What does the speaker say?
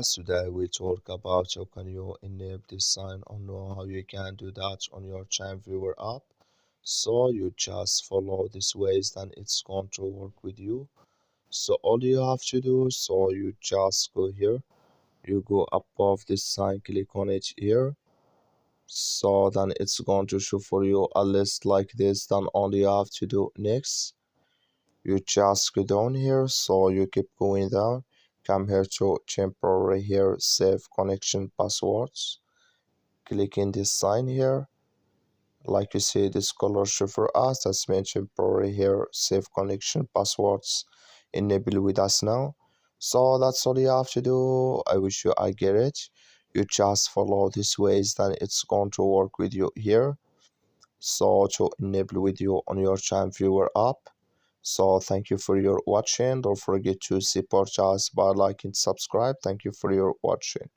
Today we talk about how can you enable this sign or know how you can do that on your TeamViewer app. So you just follow these ways, then it's going to work with you. So all you have to do, so you just go here, you go above this sign, click on it here. So then it's going to show for you a list like this. Then all you have to do next, you just go down here, so you keep going down, come here to temporary here, save connection passwords, click in this sign here. Like you see, this color show for us, that's meant temporary here, save connection passwords enable with us now. So that's all you have to do. I wish you I get it. You just follow these ways, then it's going to work with you here. So to enable with you on your TeamViewer app. So thank you for your watching. Don't forget to support us by liking, subscribe. Thank you for your watching.